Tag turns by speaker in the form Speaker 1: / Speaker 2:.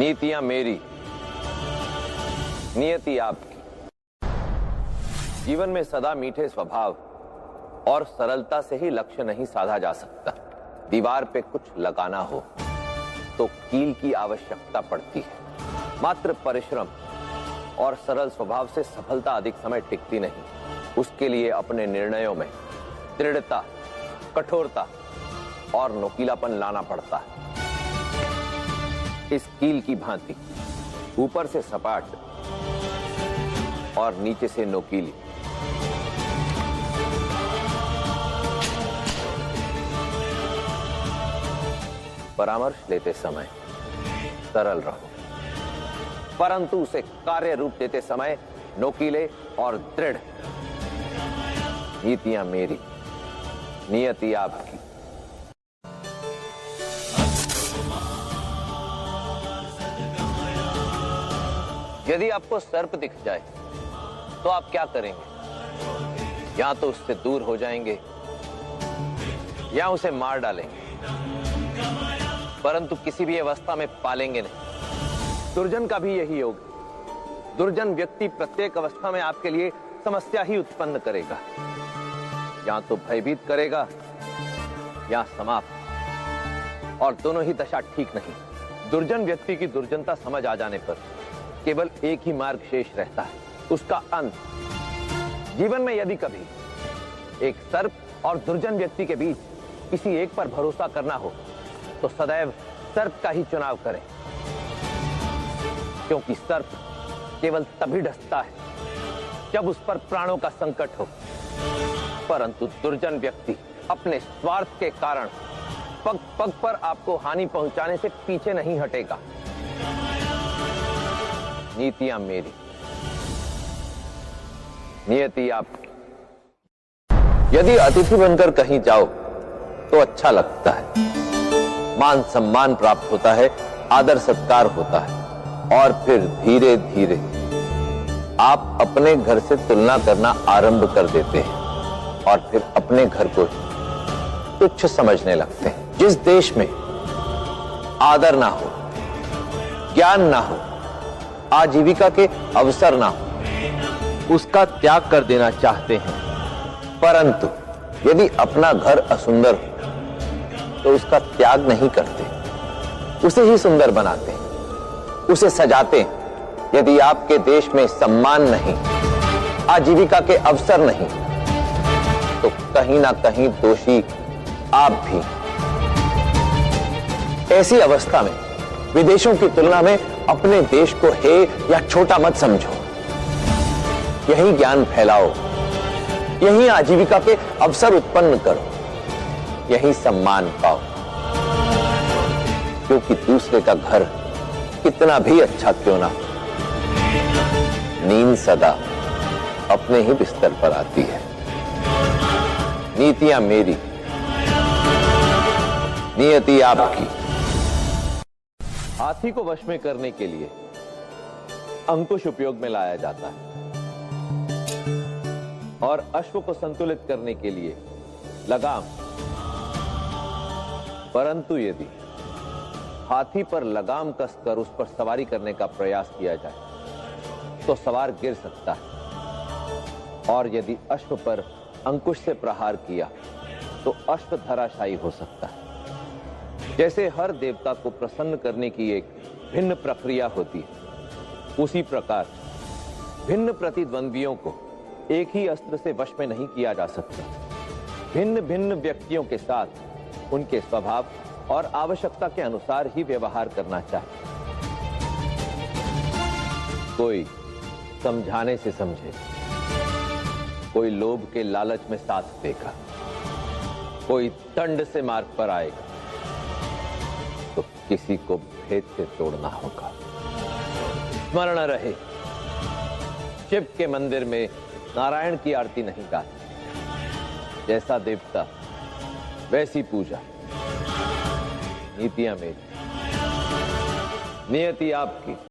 Speaker 1: नीतियां मेरी, नियति आपकी। जीवन में सदा मीठे स्वभाव और सरलता से ही लक्ष्य नहीं साधा जा सकता। दीवार पे कुछ लगाना हो तो कील की आवश्यकता पड़ती है। मात्र परिश्रम और सरल स्वभाव से सफलता अधिक समय टिकती नहीं। उसके लिए अपने निर्णयों में दृढ़ता, कठोरता और नुकीलापन लाना पड़ता है। इस कील की भांति ऊपर से सपाट और नीचे से नुकीली। परामर्श लेते समय सरल रहो, परंतु उसे कार्य रूप देते समय नुकीले और दृढ़। नीतियां मेरी, नियति आपकी। यदि आपको सर्प दिख जाए तो आप क्या करेंगे? या तो उससे दूर हो जाएंगे या उसे मार डालेंगे, परंतु किसी भी अवस्था में पालेंगे नहीं। दुर्जन का भी यही योग है। दुर्जन व्यक्ति प्रत्येक अवस्था में आपके लिए समस्या ही उत्पन्न करेगा। या तो भयभीत करेगा या समाप्त, और दोनों ही दशा ठीक नहीं। दुर्जन व्यक्ति की दुर्जनता समझ आ जाने पर केवल एक ही मार्ग शेष रहता है, उसका अंत। जीवन में यदि कभी एक सर्प और दुर्जन व्यक्ति के बीच किसी एक पर भरोसा करना हो तो सदैव सर्प का ही चुनाव करें, क्योंकि सर्प केवल तभी डसता है जब उस पर प्राणों का संकट हो, परंतु दुर्जन व्यक्ति अपने स्वार्थ के कारण पग पग पर आपको हानि पहुंचाने से पीछे नहीं हटेगा। नीतियां मेरी, नियति आपकी। यदि अतिथि बनकर कहीं जाओ तो अच्छा लगता है, मान सम्मान प्राप्त होता है, आदर सत्कार होता है, और फिर धीरे धीरे आप अपने घर से तुलना करना आरंभ कर देते हैं और फिर अपने घर को तुच्छ समझने लगते हैं। जिस देश में आदर ना हो, ज्ञान ना हो, आजीविका के अवसर ना हो, उसका त्याग कर देना चाहते हैं। परंतु यदि अपना घर असुंदर हो तो उसका त्याग नहीं करते, उसे ही सुंदर बनाते हैं, उसे सजाते हैं। यदि आपके देश में सम्मान नहीं, आजीविका के अवसर नहीं, तो कहीं ना कहीं दोषी आप भी। ऐसी अवस्था में विदेशों की तुलना में अपने देश को हे या छोटा मत समझो। यही ज्ञान फैलाओ, यही आजीविका के अवसर उत्पन्न करो, यही सम्मान पाओ। क्योंकि दूसरे का घर कितना भी अच्छा क्यों ना हो, नींद सदा अपने ही बिस्तर पर आती है। नीतियां मेरी, नियति आपकी। हाथी को वश में करने के लिए अंकुश उपयोग में लाया जाता है और अश्व को संतुलित करने के लिए लगाम। परंतु यदि हाथी पर लगाम कसकर उस पर सवारी करने का प्रयास किया जाए तो सवार गिर सकता है, और यदि अश्व पर अंकुश से प्रहार किया तो अश्व धराशायी हो सकता है। जैसे हर देवता को प्रसन्न करने की एक भिन्न प्रक्रिया होती है, उसी प्रकार भिन्न प्रतिद्वंद्वियों को एक ही अस्त्र से वश में नहीं किया जा सकता। भिन्न भिन्न व्यक्तियों के साथ उनके स्वभाव और आवश्यकता के अनुसार ही व्यवहार करना चाहिए। कोई समझाने से समझे, कोई लोभ के लालच में साथ देगा, कोई दंड से मार्ग पर आएगा, तो किसी को भेद से तोड़ना होगा। स्मरण रहे, शिव के मंदिर में नारायण की आरती नहीं गाती। जैसा देवता वैसी पूजा। नीतियां मेरी, नियति आपकी।